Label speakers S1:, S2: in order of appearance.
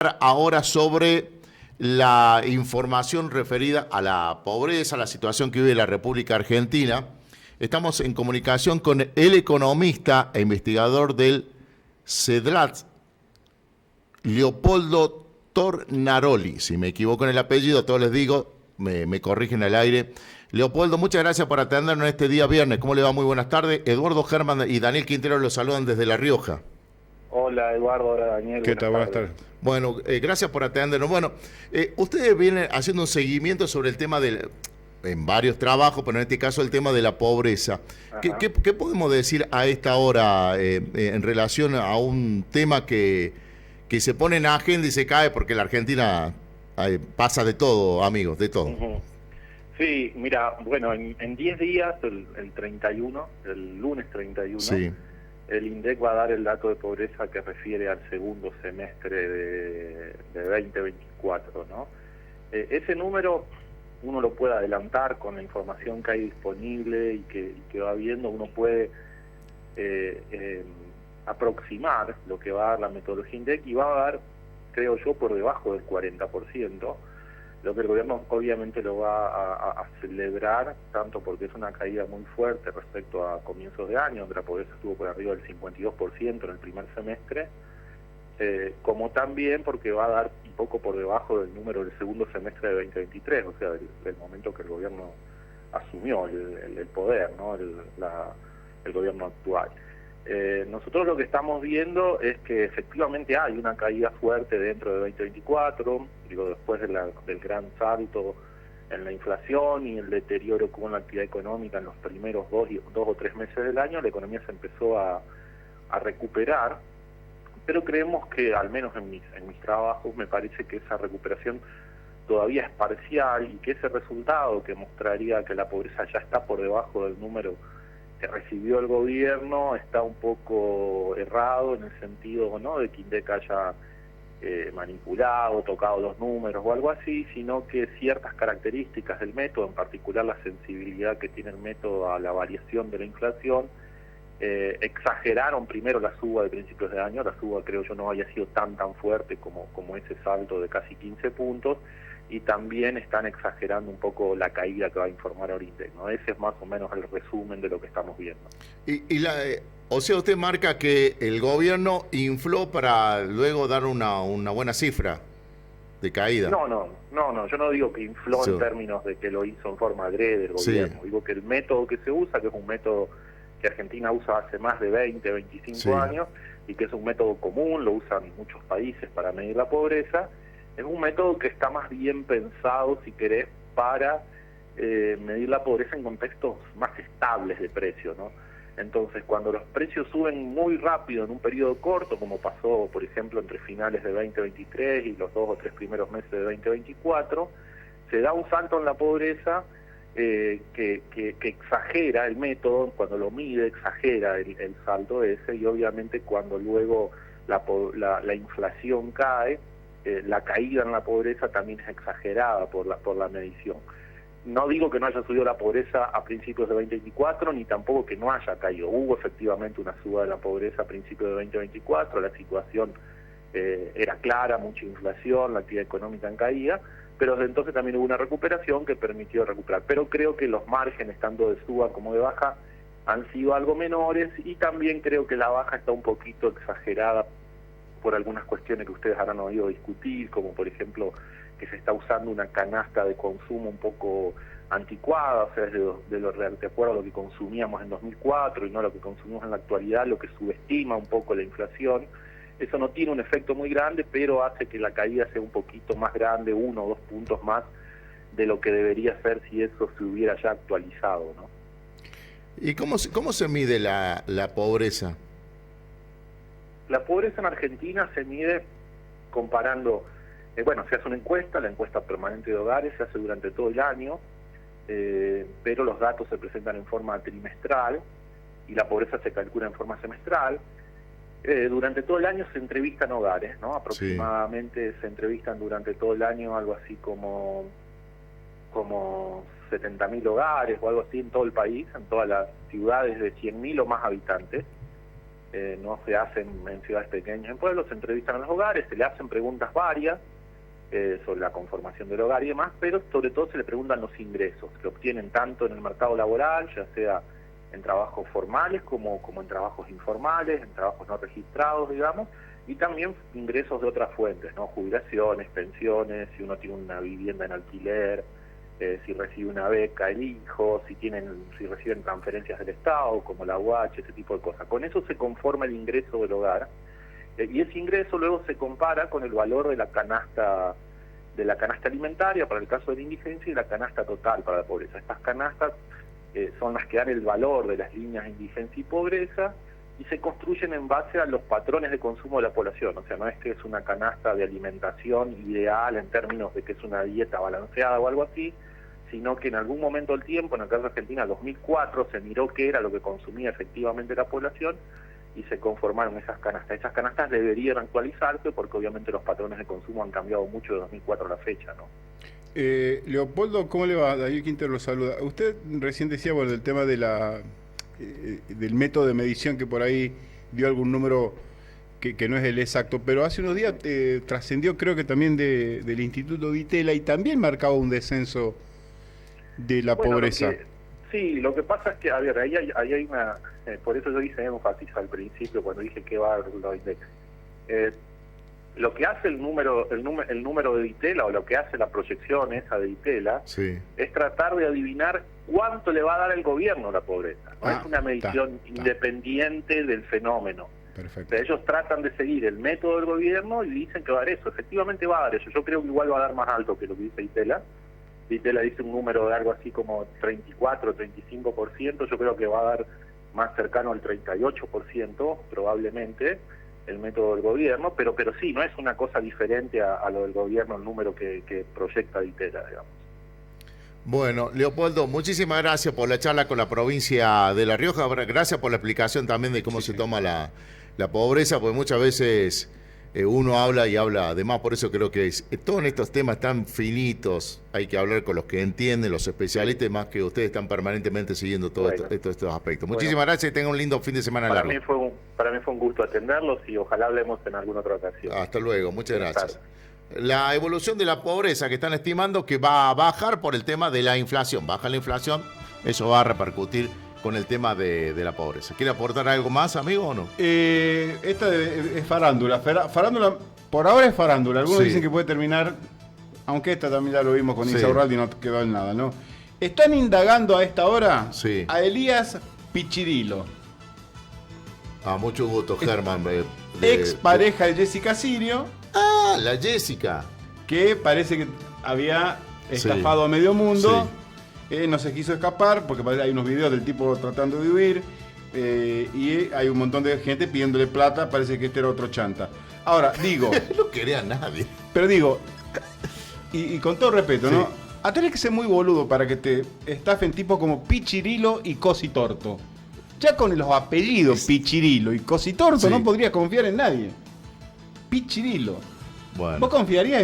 S1: Ahora sobre la información referida a la pobreza, a la situación que vive la República Argentina. Estamos en comunicación con el economista e investigador del CEDLAT, Leopoldo Tornaroli. Si me equivoco en el apellido, todos les digo, me corrigen al aire. Leopoldo, muchas gracias por atendernos en este día viernes. ¿Cómo le va? Muy buenas tardes. Eduardo Germán y Daniel Quintero los saludan desde La Rioja.
S2: Hola Eduardo, hola Daniel,
S3: ¿Qué
S2: buenas
S3: tal? Buenas
S2: tardes.
S3: tardes.
S1: Bueno, gracias por atendernos. Bueno, ustedes vienen haciendo un seguimiento sobre el tema en varios trabajos, pero en este caso el tema de la pobreza.
S2: Ajá.
S1: ¿Qué podemos decir a esta hora en relación a un tema que se pone en agenda y se cae porque la Argentina pasa de todo, amigos, de todo?
S2: Ujú. Sí, mira, bueno, en 10 días, el 31, el lunes 31,
S1: Sí,
S2: el INDEC va a dar el dato de pobreza que refiere al segundo semestre de 2024, ¿no? Ese número uno lo puede adelantar con la información que hay disponible y que va viendo, uno puede eh, eh, aproximar lo que va a dar la metodología INDEC y va a dar, creo yo, por debajo del 40%, lo que el gobierno obviamente lo va a celebrar, tanto porque es una caída muy fuerte respecto a comienzos de año, donde la pobreza estuvo por arriba del 52% en el primer semestre, como también porque va a dar un poco por debajo del número del segundo semestre de 2023, o sea, del momento que el gobierno asumió el poder, ¿no? El gobierno actual. Nosotros lo que estamos viendo es que efectivamente hay una caída fuerte dentro de 2024, digo, después del gran salto en la inflación y el deterioro que hubo en la actividad económica en los primeros dos o tres meses del año, la economía se empezó a recuperar, pero creemos que, al menos en mis trabajos, me parece que esa recuperación todavía es parcial y que ese resultado que mostraría que la pobreza ya está por debajo del número que recibió el gobierno está un poco errado en el sentido, ¿no?, de que INDEC haya manipulado, tocado los números o algo así, sino que ciertas características del método, en particular la sensibilidad que tiene el método a la variación de la inflación, exageraron primero la suba de principios de año. La suba, creo yo, no había sido tan fuerte como ese salto de casi 15 puntos, y también están exagerando un poco la caída que va a informar ahorita, ¿no? Ese es más o menos el resumen de lo que estamos viendo.
S1: O sea, usted marca que el gobierno infló para luego dar una buena cifra de caída.
S2: No, yo no digo que infló
S1: Sí,
S2: en términos de que lo hizo en forma adrede el
S1: sí,
S2: gobierno. Digo que el método que se usa, que es un método que Argentina usa hace más de 20, 25
S1: sí.
S2: años, y que es un método común, lo usan muchos países para medir la pobreza, es un método que está más bien pensado, si querés, para medir la pobreza en contextos más estables de precio, ¿no? Entonces, cuando los precios suben muy rápido en un periodo corto, como pasó, por ejemplo, entre finales de 2023 y los 2 o 3 primeros meses de 2024, se da un salto en la pobreza que exagera el método. Cuando lo mide, exagera el salto ese, y obviamente cuando luego la inflación cae, la caída en la pobreza también es exagerada por la medición. No digo que no haya subido la pobreza a principios de 2024, ni tampoco que no haya caído. Hubo efectivamente una suba de la pobreza a principios de 2024, la situación era clara, mucha inflación, la actividad económica en caída, pero desde entonces también hubo una recuperación que permitió recuperar. Pero creo que los márgenes, tanto de suba como de baja, han sido algo menores, y también creo que la baja está un poquito exagerada por algunas cuestiones que ustedes habrán oído discutir, como por ejemplo que se está usando una canasta de consumo un poco anticuada, o sea, de acuerdo a lo que consumíamos en 2004 y no lo que consumimos en la actualidad, lo que subestima un poco la inflación. Eso no tiene un efecto muy grande, pero hace que la caída sea un poquito más grande, 1 o 2 puntos más de lo que debería ser si eso se hubiera ya actualizado, ¿no?
S1: ¿Y cómo se mide la pobreza?
S2: La pobreza en Argentina se mide comparando, bueno, se hace una encuesta, la encuesta permanente de hogares se hace durante todo el año, pero los datos se presentan en forma trimestral y la pobreza se calcula en forma semestral. Durante todo el año se entrevistan hogares, ¿no?
S1: Sí.
S2: Aproximadamente se entrevistan durante todo el año algo así como 70.000 hogares o algo así en todo el país, en todas las ciudades de 100.000 o más habitantes. no se hacen en ciudades pequeñas, en pueblos, se entrevistan a los hogares, se le hacen preguntas varias sobre la conformación del hogar y demás, pero sobre todo se le preguntan los ingresos que obtienen tanto en el mercado laboral, ya sea en trabajos formales como en trabajos informales, en trabajos no registrados, digamos, y también ingresos de otras fuentes, ¿no? Jubilaciones, pensiones, si uno tiene una vivienda en alquiler, si recibe una beca el hijo, si reciben transferencias del Estado, como la UH, ese tipo de cosas. Con eso se conforma el ingreso del hogar, y ese ingreso luego se compara con el valor de la canasta alimentaria para el caso de la indigencia y la canasta total para la pobreza. Estas canastas son las que dan el valor de las líneas de indigencia y pobreza, y se construyen en base a los patrones de consumo de la población. O sea, no es que es una canasta de alimentación ideal en términos de que es una dieta balanceada o algo así, sino que en algún momento del tiempo, en el caso de Argentina, 2004, se miró qué era lo que consumía efectivamente la población y se conformaron esas canastas. Esas canastas deberían actualizarse porque obviamente los patrones de consumo han cambiado mucho de 2004 a la fecha, ¿no?
S3: Leopoldo, ¿cómo le va? David Quintero lo saluda. Usted recién decía, bueno, del tema de del método de medición, que por ahí dio algún número que no es el exacto, pero hace unos días trascendió, creo que también del Instituto Di Tella, y también marcaba un descenso de la pobreza.
S2: Sí, lo que pasa es que, a ver, ahí hay una... por eso yo hice énfasis al principio cuando dije que va a haber los index. Lo que hace el número de Di Tella, o lo que hace la proyección esa de Di Tella,
S1: Sí.
S2: es tratar de adivinar cuánto le va a dar al gobierno la pobreza. No es una medición independiente del fenómeno.
S3: Perfecto.
S2: Ellos tratan de seguir el método del gobierno y dicen que va a dar eso. Efectivamente va a dar eso. Yo creo que igual va a dar más alto que lo que dice Di Tella. Di Tella dice un número de algo así como 34, 35%. Yo creo que va a dar más cercano al 38%, probablemente, el método del gobierno, pero sí, no es una cosa diferente a lo del gobierno, el número que proyecta Di Tella, digamos.
S1: Bueno, Leopoldo, muchísimas gracias por la charla con la provincia de La Rioja. Gracias por la explicación también de cómo se toma la pobreza, porque muchas veces uno habla y habla de más. Por eso creo que todos estos temas tan finitos hay que hablar con los que entienden, los especialistas, más que ustedes están permanentemente siguiendo todos estos aspectos. Muchísimas gracias y tengan un lindo fin de semana largo.
S2: Para mí fue un gusto atenderlos y ojalá hablemos en alguna otra ocasión.
S1: Hasta luego, muchas gracias. La evolución de la pobreza que están estimando que va a bajar por el tema de la inflación. Baja la inflación, eso va a repercutir con el tema de la pobreza. ¿Quiere aportar algo más, amigo, o no?
S3: Esta es farándula. Farándula, por ahora es farándula. Algunos dicen que puede terminar, aunque esta también ya lo vimos con Insaurralde y no quedó en nada, ¿no? Están indagando a esta hora a Elías Pichirilo.
S1: Mucho gusto, Germán.
S3: Ex pareja de Jessica Sirio.
S1: La Jessica.
S3: Que parece que había estafado a medio mundo. No se quiso escapar porque hay unos videos del tipo tratando de huir. Y hay un montón de gente pidiéndole plata. Parece que este era otro chanta. Ahora, digo...
S1: no quería a nadie.
S3: Pero digo, y con todo respeto, ¿no? Tenés que ser muy boludo para que te estafen tipos como Pichirilo y Cositorto. Ya con los apellidos Pichirilo y Cositorto no podrías confiar en nadie. Pichirilo.
S1: Bueno.
S3: ¿Vos confiarías en